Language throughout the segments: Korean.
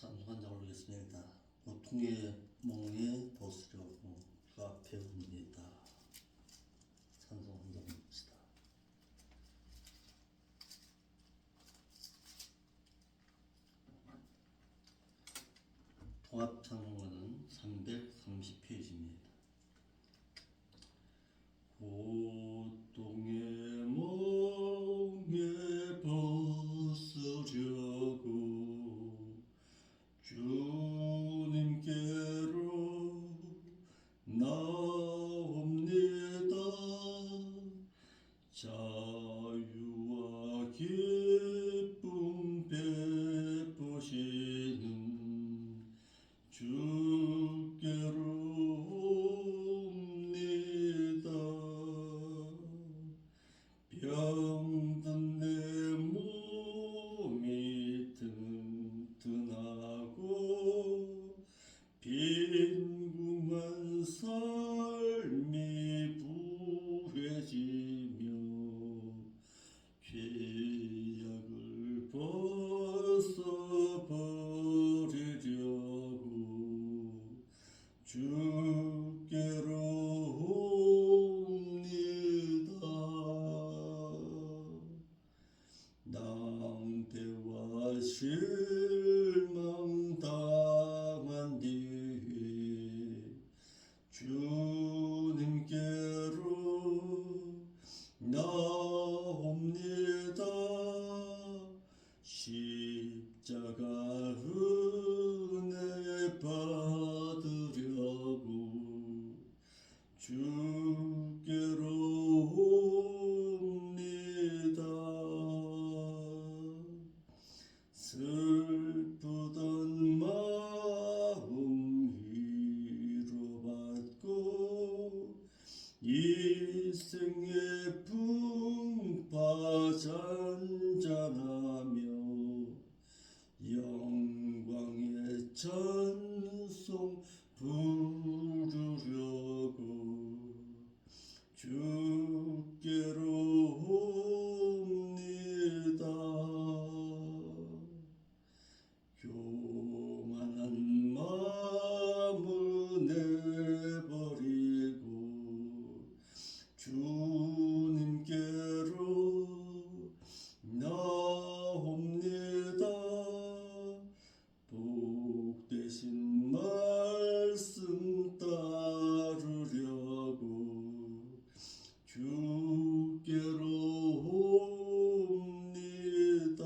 찬송한장 올리겠습니다. 고통의 몽에 벗으려고 주 앞에 옵니다. 찬송한장 올립시다. 통합찬송가는 330페이지입니다. 고통의 몽에 벗으려고 주님께로 나옵니다. 자유와 기쁨 베푸시는 주께로 옵니다. 병든 내 몸이 튼튼하고 빈궁한 삶이 부해지며 죄악을 벗어버리려고 주께로 옵니다. 낭패와 실망 당한 뒤에 주님께로 나옵니다. 십자가 은혜 받으려고 주께로 옵니다. 슬프던 마음 위로받고 일생의 풍파 잔잔하며 영광의 찬송 부르려고 주께로 옵니다. 교만한 마음을 내버리고 주님께로 나옵니다. 복되신 말씀 따르려고 주께로 옵니다.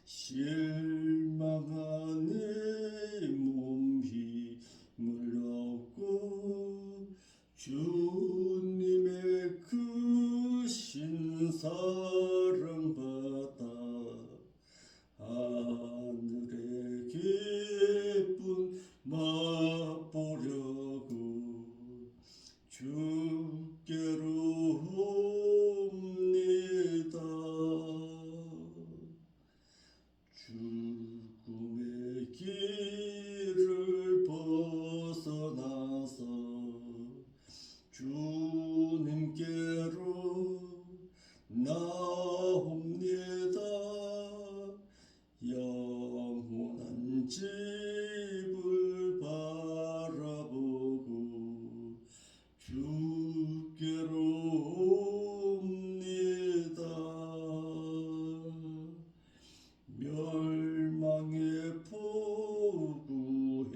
실망한 이 몸 힘을 얻고 주님의 크신 사랑 받아 하늘의 기쁨 맛보려고 주께로 옵니다. 죽음의 길을 벗어나서 주님께로 나옵니다. 영원한 집을 바라보고 주께로 옵니다. 멸망의 포구에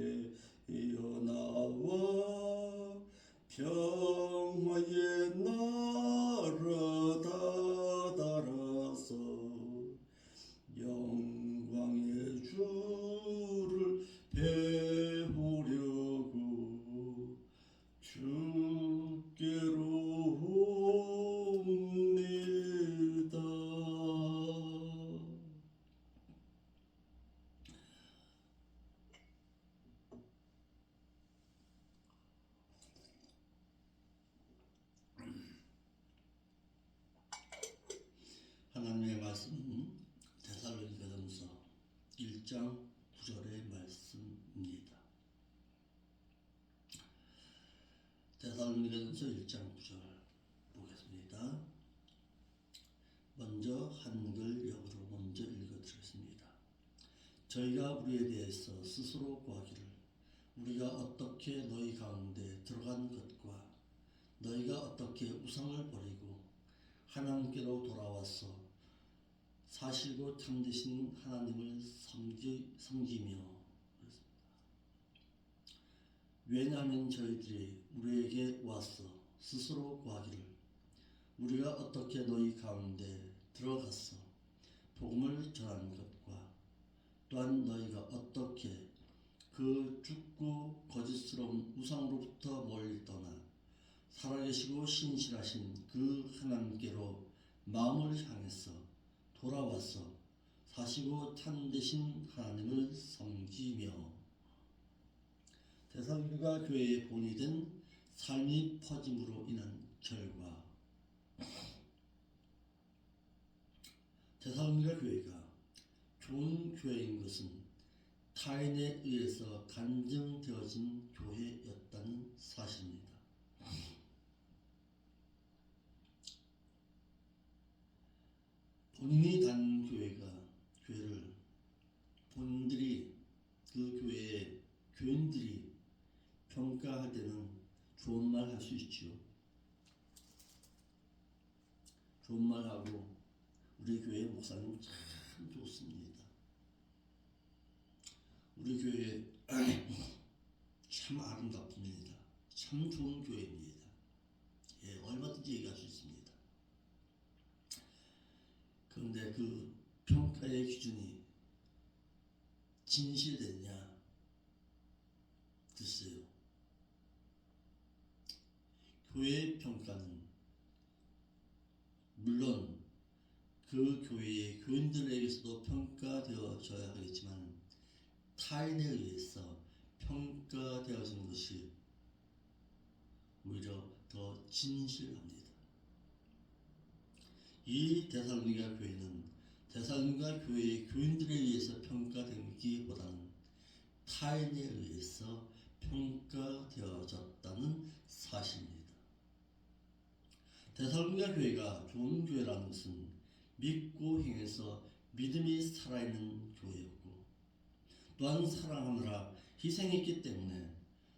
이어나와 평화의 나라 다다라서 영광의 주를 배우려고 주께로 옵니다. 하나님의 말씀은 데살로니가전서 1장 9절의 말씀입니다. 데살로니가전서 1장 9절 보겠습니다. 먼저 한글 역으로 먼저 읽어드리겠습니다. 저희가 우리에 대해서 스스로 구하기를 우리가 어떻게 너희 가운데 들어간 것과 너희가 어떻게 우상을 버리고 하나님께로 돌아와서 사실고 참되신 하나님을 섬기며 왜냐하면 저희들이 우리에게 와서 스스로 구하기를 우리가 어떻게 너희 가운데 들어가서 복음을 전하는 것과 또한 너희가 어떻게 그 죽고 거짓스러운 우상으로부터 멀리 떠나 살아계시고 신실하신 그 하나님께로 마음을 향해서 돌아와서 사시고 참되신 하나님을 섬기며 데살로니가 교회의 본이 된 삶이 퍼짐으로 인한 결과 데살로니가 교회가 좋은 교회인 것은 타인에 의해서 간증되어진 교회였다는 사실입니다. 본인이 다닌 교회를 본인들이 그 교회의 교인들이 평가할 때는 좋은 말 할 수 있지요. 좋은 말 하고 우리 교회 목사님 참 좋습니다. 우리 교회 참 아름답습니다. 참 좋은 교회입니다. 예, 얼마든지 얘기할 수 있습니다. 그런데 그 평가의 기준이 진실되냐? 글쎄요. 교회의 평가는 물론 그 교회의 교인들에게서도 평가되어져야 하겠지만 타인에 의해서 평가되어지는 것이 오히려 더 진실합니다. 이 데살로니가 교회는 데살로니가 교회의 교인들에 의해서 평가되기보다는 타인에 의해서 평가되어졌다는 사실입니다. 데살로니가 교회가 좋은 교회라는 것은 믿고 행해서 믿음이 살아있는 교회였고 또한 사랑하느라 희생했기 때문에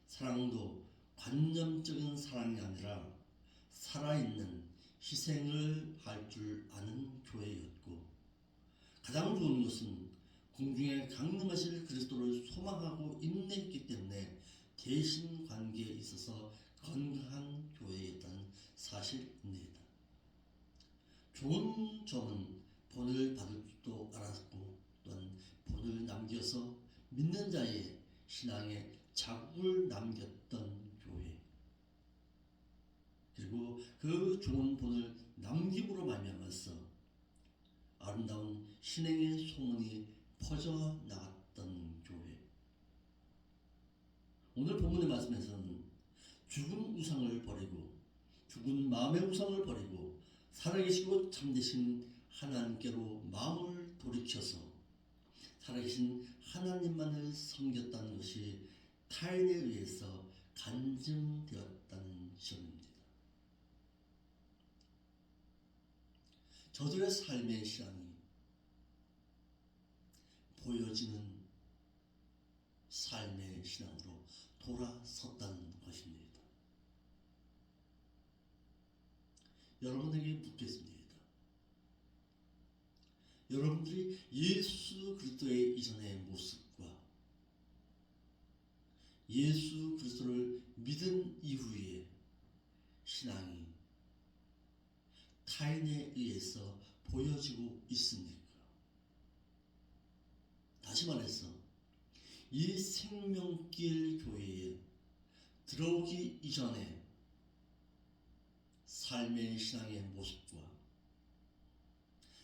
사랑도 관념적인 사랑이 아니라 살아있는 희생을 할 줄 아는 교회였고 가장 좋은 것은 공중에 강림하실 그리스도를 소망하고 인내했기 때문에 대신 관계에 있어서 건강한 교회였다는 사실입니다. 좋은 점은 본을 받을 줄도 알았고 또한 본을 남겨서 믿는 자의 신앙에 자국을 남겼던 교회 그리고 그 좋은 본을 남김으로 말미암아서 아름다운 신행의 소문이 퍼져나갔던 교회. 오늘 본문의 말씀에서는 죽은 우상을 버리고 죽은 마음의 우상을 버리고 살아계시고 참되신 하나님께로 마음을 돌이켜서 살아계신 하나님만을 섬겼다는 것이 타인에 의해서 간증되었다는 점입니다. 저들의 삶의 신앙이 보여지는 삶의 신앙으로 돌아섰다는 것입니다. 여러분에게 묻겠습니다. 여러분들이 예수 그리스도의 이전의 모습과 예수 그리스도를 믿은 이후의 신앙이 타인에 의해서 보여지고 있습니까? 다시 말해서 이 생명길 교회에 들어오기 이전에 삶의 신앙의 모습과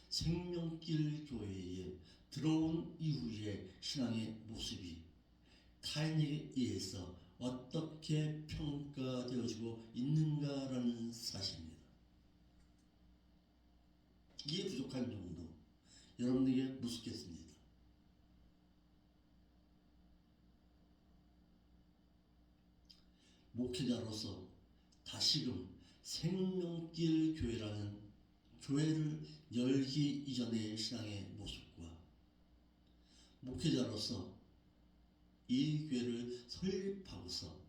생명길 교회에 들어온 이후의 신앙의 모습이 타인에 의해서 어떻게 평가되어지고 있는가라는 사실입니다. 이게 부족한 정도 여러분에게 묻겠습니다. 목회자로서 다시금 생명길 교회라는 교회를 열기 이전의 신앙의 모습과 목회자로서 이 교회를 설립하고서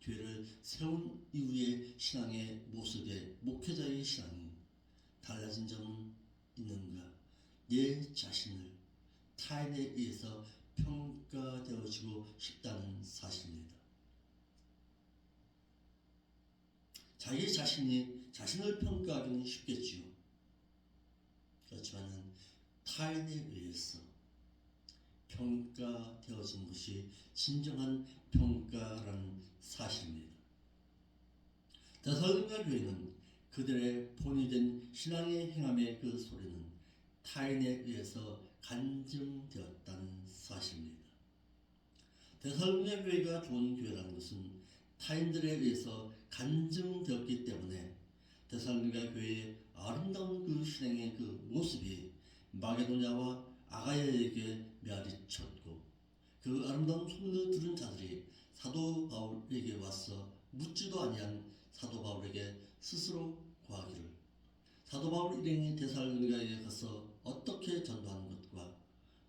교회를 세운 이후의 신앙의 모습에 목회자의 신앙이 달라진 점은 있는가? 내 자신을 타인에 의해서 평가되어지고 싶다는 사실입니다. 자기 자신이 자신을 평가하기는 쉽겠지요. 그렇지만 타인에 의해서 평가되어진 것이 진정한 평가라는 사실입니다. 데살로니가 교회는 그들의 본이 된 신앙의 행함의 그 소리는 타인에 의해서 간증되었다는 사실입니다. 데살로니가 교회가 좋은 교회라는 것은 타인들에 의해서 간증되었기 때문에 데살로니가 교회의 아름다운 그 신앙의 그 모습이 마게도냐와 아가야에게 메아리쳤고, 그 아름다운 소문을 들은 자들이 사도 바울에게 와서 묻지도 아니한 사도 바울에게 스스로 구하기를, 사도 바울 일행이 데살로니가에 가서 어떻게 전도하는 것과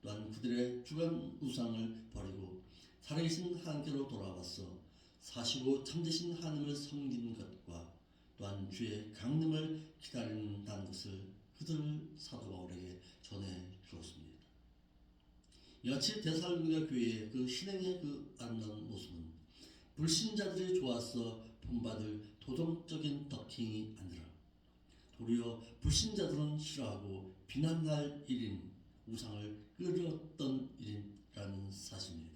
또한 그들의 주간 우상을 버리고 살아계신 하나님께로 돌아와서 사시고 참되신 하나님을 섬기는 것과 또한 주의 강림을 기다린다는 것을 그들 사도 바울에게 전해 주었습니다. 이같이 데살로니가 교회의 그 신앙의 그 아름다운 모습은 불신자들이 좋아서 본받을 도덕적인 덕행이 아니라 도리어 불신자들은 싫어하고 비난할 일인 우상을 끌었던 일이라는 사실입니다.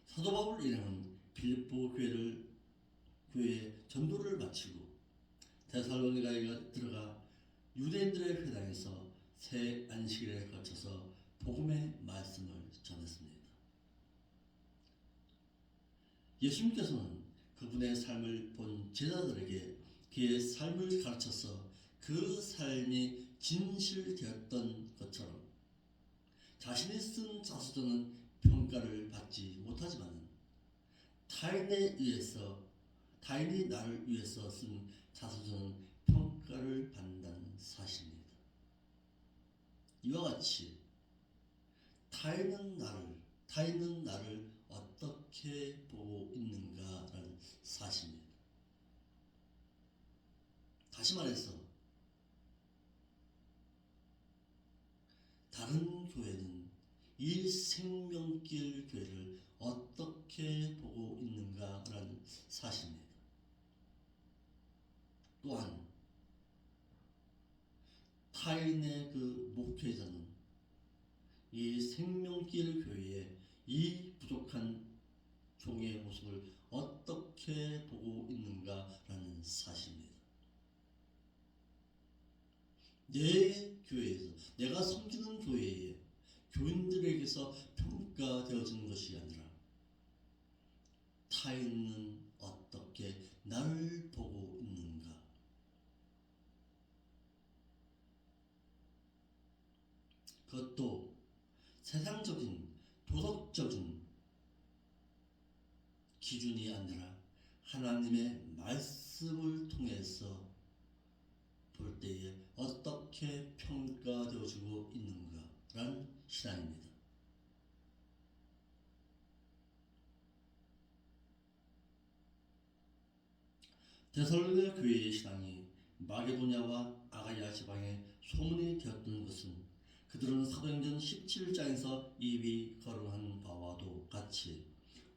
사도 바울 일행은 빌립보 교회에 전도를 마치고 데살로니가에 들어가 유대인들의 회당에서 새 안식일에 거쳐서 복음의 말씀을 전했습니다. 예수님께서는 그분의 삶을 본 제자들에게 그의 삶을 가르쳐서 그 삶이 진실되었던 것처럼 자신이 쓴 자서전은 평가를 받지 못하지만 타인이 나를 위해서 쓴 자서전은 평가를 받는다는 사실입니다. 이와 같이 타인은 나를 어떻게 보고 있는가라는 사실입니다. 다시 말해서 다른 교회는 이 생명길 교회를 어떻게 보고 있는가라는 사실입니다. 또한 타인의 그 목회자는 이 생명길 교회의 이 부족한 종의 모습을 어떻게 보고 있는가라는 사실입니다. 내 교회에서, 내가 섬기는 교회에 교인들에게서 평가되어지는 것이 아니라 타인은 어떻게 나를 보고 있는가? 그것도 세상적인 도덕적인 기준이 아니라 하나님의 말씀을 통해서 볼 때에 어떻게 평가되어지고 있는가라는 신앙입니다. 데살로니가 교회의 신앙이 마게도냐와 아가야 지방에 소문이 되었던 것은 그들은 사도행전 17장에서 이미 거론한 바와도 같이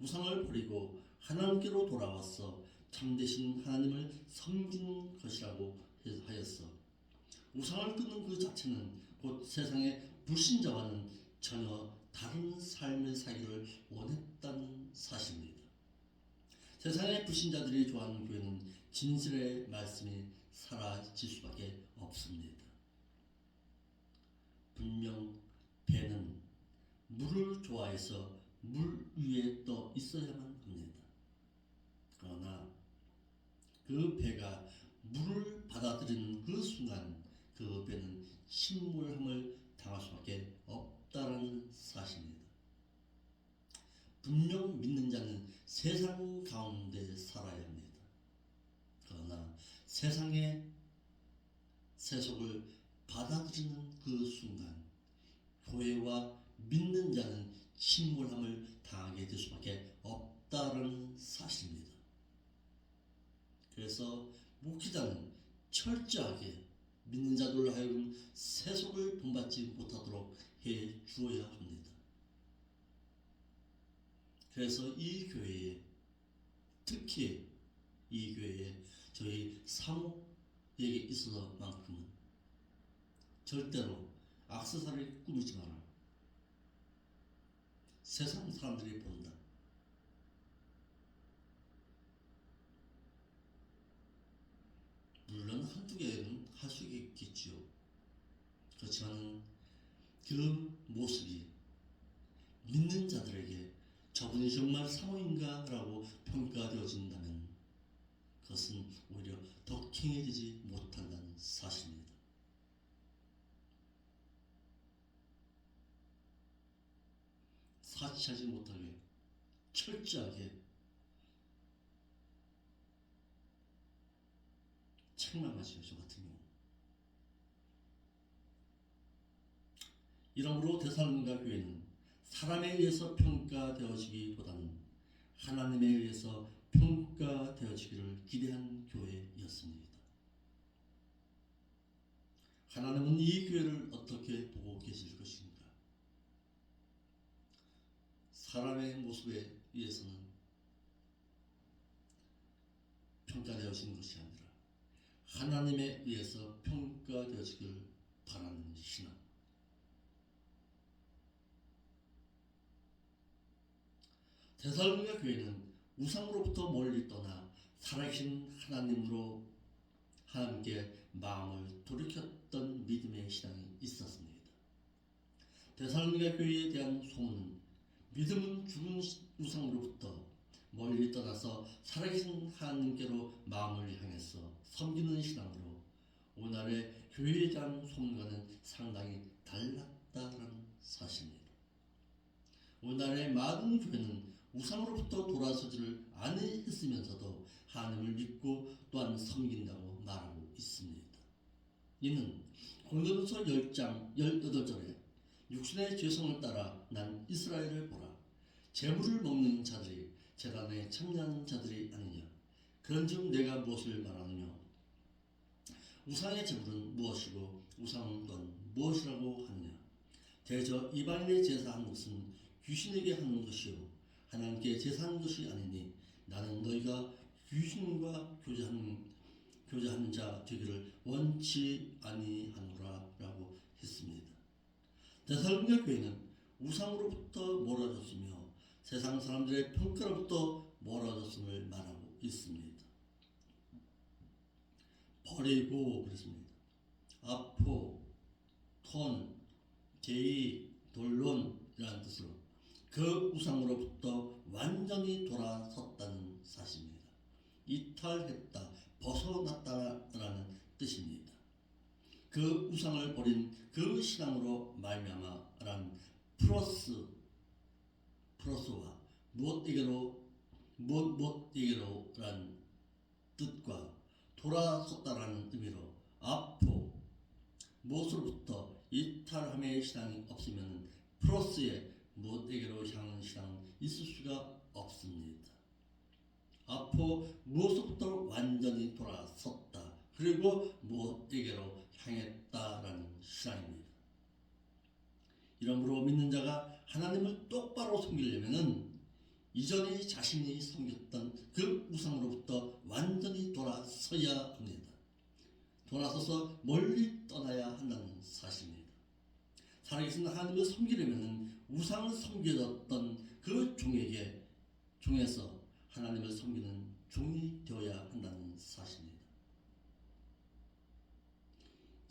우상을 버리고 하나님께로 돌아와서 참되신 하나님을 섬기는 것이라고 하였어. 우상을 끊는 그 자체는 곧 세상의 불신자와는 전혀 다른 삶을 살기를 원했다는 사실입니다. 세상의 불신자들이 좋아하는 교회는 진실의 말씀이 사라질 수밖에 없습니다. 분명 배는 물을 좋아해서 물 위에 떠 있어야만 합니다. 그러나 그 배가 물을 받아들이는 그 순간 그 배는 침몰함을 당할 수밖에 없다는 사실입니다. 분명 믿는 자는 세상 가운데 살아야 합니다. 그러나 세상의 세속을 받아들이는 그 순간 교회와 믿는 자는 침몰함을 당하게 될 수밖에 없다는 사실입니다. 그래서 목회자는 철저하게 믿는 자들로 하여금 세속을 본받지 못하도록 해 주어야 합니다. 그래서 이 교회에, 특히 이 교회에 저희 사모에게 있어서만큼은 절대로 악세사리를 꾸미지 마라. 세상 사람들이 본다. 물론 한두 개는 할 수 있겠지요. 그렇지만 그 모습이 믿는 자들에게 저분이 정말 사모인가? 라고 평가되어진다면 그것은 오히려 더 행해지지 못한다는 사실입니다. 사치하지 못하게 철저하게 책망하시오. 저 같은 경우. 이러므로 데살로니가 교회는 사람에 의해서 평가되어지기보다는 하나님에 의해서 평가되어지기를 기대한 교회였습니다. 하나님은 이 교회를 어떻게 보고 계실 것인가? 사람의 모습에 의해서는 평가되어지는 것이 아니라 하나님에 의해서 평가되어지길 바라는 신앙. 데살로니가 교회는 우상으로부터 멀리 떠나 살아계신 하나님으로 하나님께 마음을 돌이켰던 믿음의 신앙이 있었습니다. 데살로니가 교회에 대한 소문은 믿음은 죽은 우상으로부터 멀리 떠나서 살아계신 하나님께로 마음을 향해서 섬기는 신앙으로 오늘날의 교회에 대한 소문과는 상당히 달랐다는 사실입니다. 오늘날의 많은 교회는 우상으로부터 돌아서지를 않으했으면서도 하나님을 믿고 또한 섬긴다고 말하고 있습니다. 이는 고린도전서 10장 18절에 육신의 죄성을 따라 난 이스라엘을 보라. 재물을 먹는 자들이 제단에 참여하는 자들이 아니냐. 그런즉 내가 무엇을 말하느냐. 우상의 재물은 무엇이고 우상은 또한 무엇이라고 하느냐. 대저 이방인의 제사하는 것은 귀신에게 하는 것이요 하나님께 제사하는 것이 아니니 나는 너희가 귀신과 교제하는 자 되기를 원치 아니하노라 라고 했습니다. 데살로니가 교회는 우상으로부터 멀어졌으며 세상 사람들의 평가로부터 멀어졌음을 말하고 있습니다. 버리고 그랬습니다. 아포, 톤, 게이, 돌론이라는 뜻으로 그 우상으로부터 완전히 돌아섰다는 사실입니다. 이탈했다, 벗어났다라는 뜻입니다. 그 우상을 버린 그 신앙으로 말미암아라는 플러스와 무엇에게로라는 뜻과 돌아섰다라는 의미로 아포 무엇으로부터 이탈함의 신앙이 없으면 플러스에 무엇에게로 향하는 신앙은 있을 수가 없습니다. 아포 무엇으로부터 완전히 돌아섰다. 그리고 무엇에게로 향했다라는 신앙입니다. 이러므로 믿는 자가 하나님을 똑바로 섬기려면은 이전에 자신이 섬겼던 그 우상으로부터 완전히 돌아서야 합니다. 돌아서서 멀리 떠나야 한다는 사실입니다. 살아계신 하나님을 섬기려면 우상을 섬겨졌던 그 종에서 하나님을 섬기는 종이 되어야 한다는 사실입니다.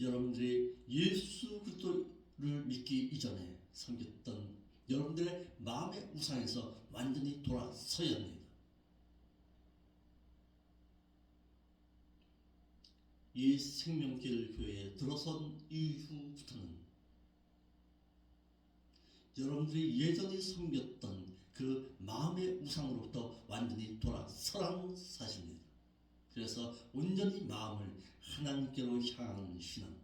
여러분들이 예수 그리스도를 믿기 이전에 섬겼던 여러분들의 마음의 우상에서 완전히 돌아서야 합니다. 이 생명길 교회에 들어선 이후부터는 여러분들이 예전에 섬겼던 그 마음의 우상으로부터 완전히 돌아서라는 사실입니다. 그래서 온전히 마음을 하나님께로 향하는 신앙.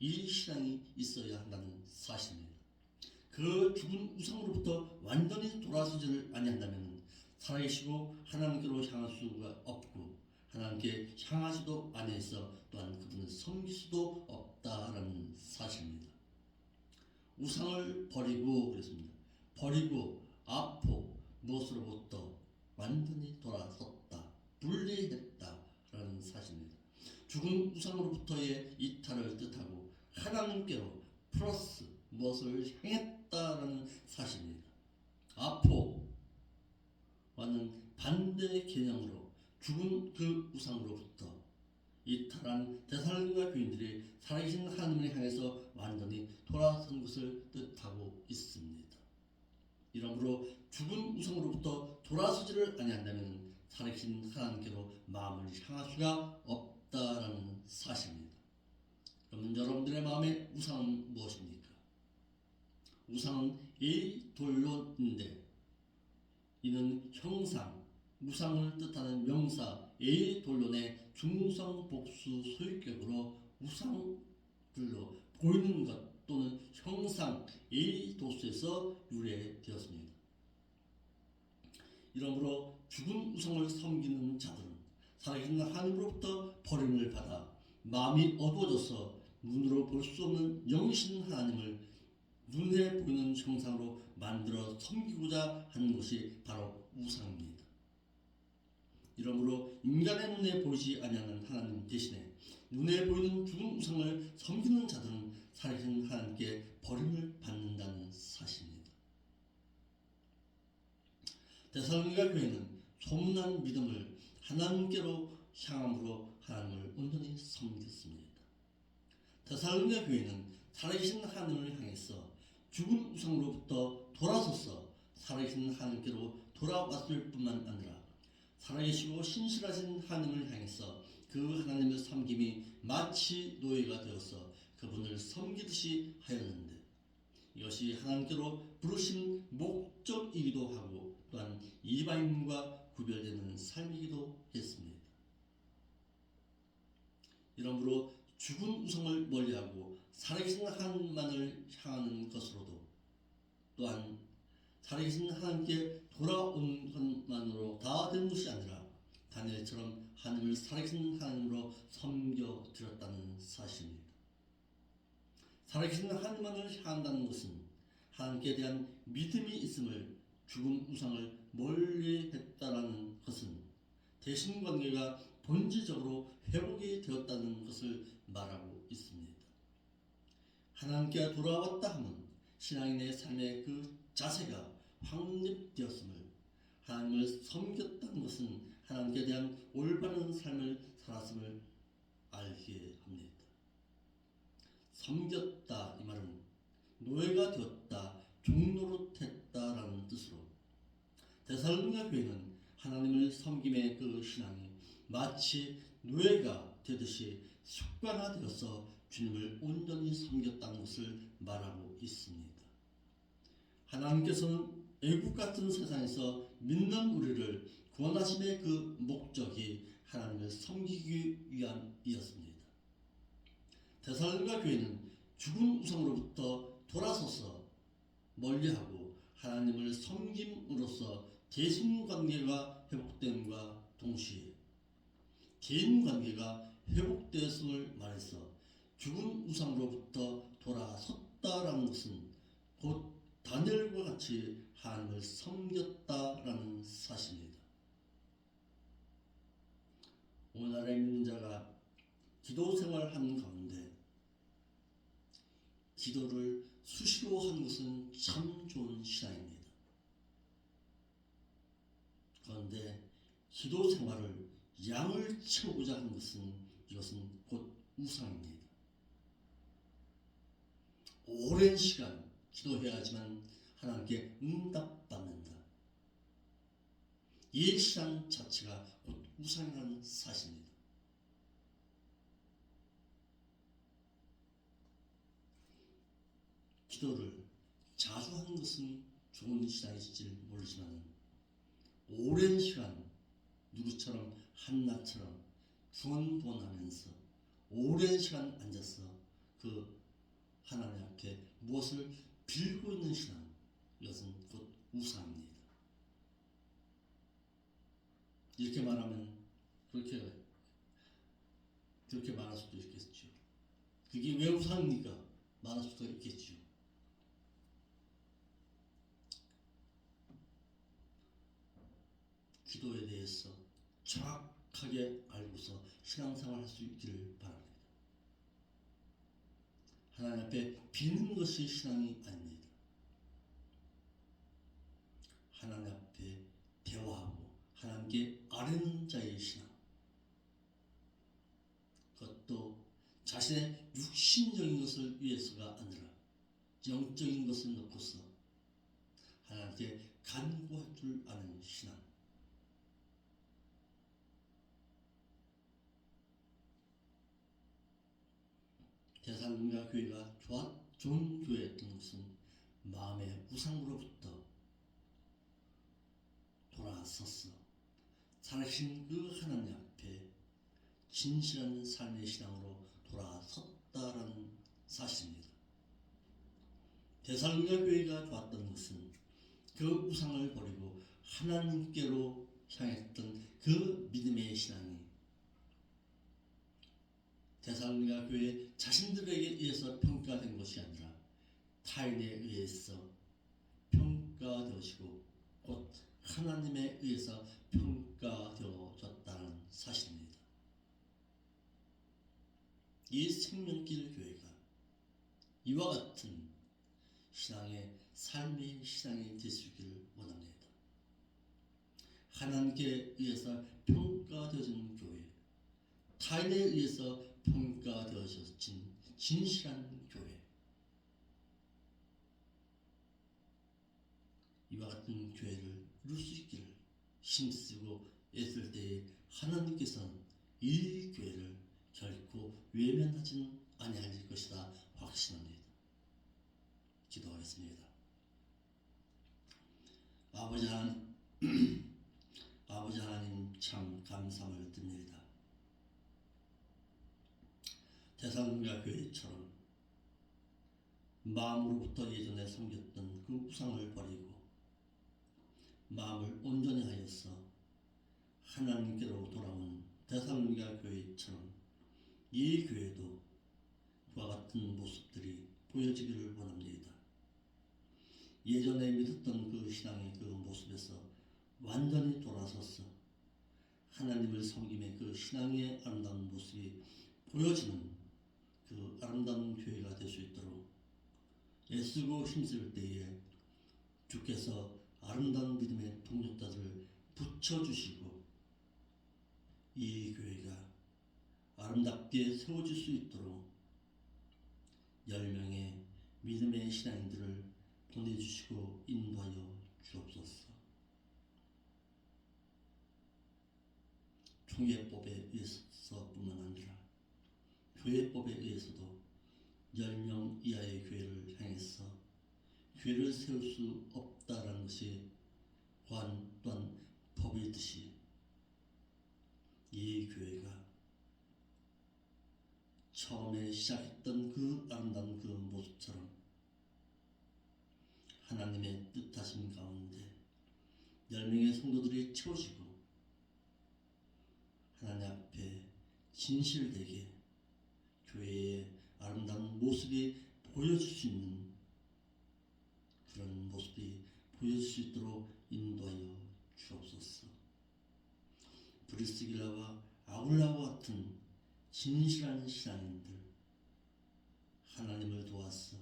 이 신앙이 있어야 한다는 사실입니다. 그 죽은 우상으로부터 완전히 돌아서지를 아니한다면 살아계시고 하나님께로 향할 수가 없고 하나님께 향하지도 아니해서 또한 그분을 섬길 수도 없다라는 사실입니다. 우상을 버리고 그랬습니다. 버리고 아포 무엇으로부터 완전히 돌아섰다, 분리했다라는 사실입니다. 죽은 우상으로부터의 이탈을 뜻하고 하나님께로 플러스 무엇을 향했다라는 사실입니다. 아포와는 반대 개념으로 죽은 그 우상으로부터 이탈한 데살로니가 교인들이 살아계신 하나님을 향해서 완전히 돌아선 것을 뜻하고 있습니다. 이러므로 죽은 우상으로부터 돌아서지를 아니한다면 살아계신 하나님께로 마음을 향할 수가 없다라는 사실입니다. 그러면 여러분들의 마음의 우상은 무엇입니까? 우상은 이 돌론인데 이는 형상, 우상을 뜻하는 명사 이 돌론의 중성 복수 소유격으로 우상들로 보이는 것 또는 형상 이 도수에서 유래되었습니다. 이러므로 죽은 우상을 섬기는 자들은 살아계신 하나님으로부터 버림을 받아 마음이 어두워져서 눈으로 볼 수 없는 영이신 하나님을 눈에 보이는 형상으로 만들어 섬기고자 하는 것이 바로 우상입니다. 이러므로 인간의 눈에 보이지 아니하는 하나님 대신에 눈에 보이는 죽은 우상을 섬기는 자들은 살아계신 하나님께 버림을 받는다는 사실입니다. 데살로니가 교회는 소문난 믿음을 하나님께로 향함으로 하나님을 온전히 섬겼습니다. 데살로니가 교회는 살아계신 하나님을 향해서 죽은 우상으로부터 돌아서서 살아계신 하나님께로 돌아왔을 뿐만 아니라 살아계시고 신실하신 하나님을 향해서 그 하나님의 섬김이 마치 노예가 되어서 그분을 섬기듯이 하였는데 이것이 하나님께로 부르신 목적이기도 하고 또한 이방인과 구별되는 삶이기도 했습니다. 이러므로 죽은 우상을 멀리하고 살아계신 하나님만을 향하는 것으로도 또한 살아계신 하나님께 돌아온 것만으로 다 된 것이 아니라 다니엘처럼 하나님을 살아계신 하나님으로 섬겨드렸다는 사실입니다. 살아계신 하나님만을 향한다는 것은 하나님께 대한 믿음이 있음을 죽은 우상을 멀리했다라는 것은 대신관계가 본질적으로 회복이 되었다는 것을 말하고 있습니다. 하나님께 돌아왔다 하면 신앙인의 삶의 그 자세가 확립되었음을 하나님을 섬겼다는 것은 하나님께 대한 올바른 삶을 살았음을 알게 합니다. 섬겼다 이 말은 노예가 되었다, 종노릇했다라는 뜻으로 데살로니가 교회는 하나님을 섬김의 그 신앙이 마치 노예가 되듯이 습관화되어서 주님을 온전히 섬겼다는 것을 말하고 있습니다. 하나님께서는 애국 같은 세상에서 믿는 우리를 구원하심의 그 목적이 하나님을 섬기기 위함이었습니다. 데살로니가 교회는 죽은 우상으로부터 돌아서서 멀리하고 하나님을 섬김으로써 대신관계가 회복됨과 동시에 개인관계가 회복되었음을 말해서 죽은 우상으로부터 돌아섰다라는 것은 곧 다니엘과 같이 하나님을 섬겼다라는 사실입니다. 오늘날의 믿는 자가 기도 생활하는 가운데 기도를 수시로 하는 것은 참 좋은 신앙입니다. 그런데 기도 생활을 양을 채우고자 하는 것은 이것은 곧 우상입니다. 오랜 시간 기도해야 하지만 하나님께 응답받는다. 이 신앙 자체가 곧 우상이라는 사실입니다. 기도를 자주 하는 것은 좋은 신앙일지 모르지만 오랜 시간 누구처럼 한나처럼 두원두원하면서 오랜 시간 앉아서 그 하나님 앞에 무엇을 빌고 있는 신앙, 이것은 곧 우상입니다. 이렇게 말하면 그렇게 말할 수도 있겠죠. 그게 왜 우상입니까? 말할 수도 있겠죠. 기도에 대해서 정확하게 알고서 신앙생활 할 수 있기를 바랍니다. 하나님 앞에 비는 것이 신앙이 아닙니다. 하나님 앞에 대화하고 하나님께 아뢰는 자의 신앙, 그것도 자신의 육신적인 것을 위해서가 아니라 영적인 것을 놓고서 하나님께 간구할 줄 아는 신앙. 데살로니가 교회가 좋은 교회였던 것은 마음의 우상으로부터 돌아섰어 살아계신 그 하나님 앞에 진실한 삶의 신앙으로 돌아섰다라는 사실입니다. 데살로니가 교회가 좋았던 것은 그 우상을 버리고 하나님께로 향했던 그 믿음의 신앙이 데살로니가 교회 자신들에게 의해서 평가된 것이 아니라 타인에 의해서 평가되어지고 곧 하나님에 의해서 평가되어졌다는 사실입니다. 이 생명길 교회가 이와 같은 신앙의 삶의 신앙이 되시기를 원합니다. 하나님께 의해서 평가되어진 교회, 타인에 의해서 평가되어진 진실한 교회, 이와 같은 교회를 이룰 수 있기를 힘쓰고 애쓸 때에 하나님께서는 이 교회를 결코 외면하지는 아니할 것이다 확신합니다. 기도하겠습니다. 아버지 하나님 참 감사함을 드립니다. 데살로니가 교회처럼 마음으로부터 예전에 섬겼던 그 우상을 버리고 마음을 온전히 하여서 하나님께로 돌아온 데살로니가 교회처럼 이 교회도 그와 같은 모습들이 보여지기를 원합니다. 예전에 믿었던 그 신앙의 그 모습에서 완전히 돌아서서 하나님을 섬김의 그 신앙의 아름다운 모습이 보여지는 그 아름다운 교회가 될 수 있도록 애쓰고 힘쓸 때에 주께서 아름다운 믿음의 동력자들을 붙여주시고 이 교회가 아름답게 세워질 수 있도록 10명의 믿음의 신앙인들을 보내주시고 인도하여 주옵소서. 총회법에 의해서뿐만 아니라 교회법에 의해서도 10명 이하의 교회를 향해서 교회를 세울 수 없다라는 것이 또한 법이듯이 이 교회가 처음에 시작했던 그 아름다운 그 모습처럼 하나님의 뜻하심 가운데 10명의 성도들이 채워지고 하나님 앞에 진실되게 교회의 아름다운 모습이 보여줄 수 있는 그런 모습이 보여줄 수 있도록 인도하여 주옵소서. 브리스길라와 아굴라와 같은 진실한 신앙인들 하나님을 도와서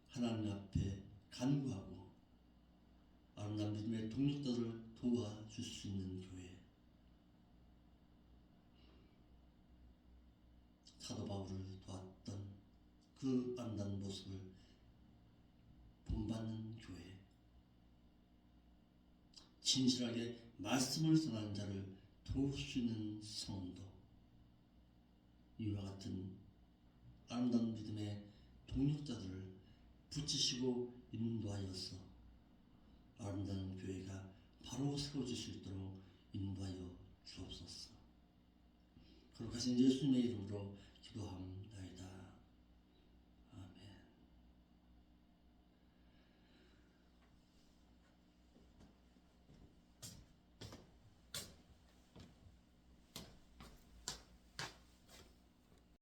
하나님 앞에 간구하고 아름다운 믿음의 동력자들을 도와줄 수 있는 교회, 사도 바울을 도왔던 그 아름다운 모습을 본받는 교회, 진실하게 말씀을 전하는 자를 도울 수 있는 성도, 이와 같은 아름다운 믿음의 동력자들을 붙이시고 인도하여서 아름다운 교회가 바로 세워질 수 있도록 인도하여 주옵소서. 거룩하신 예수님의 이름으로 기도합니다.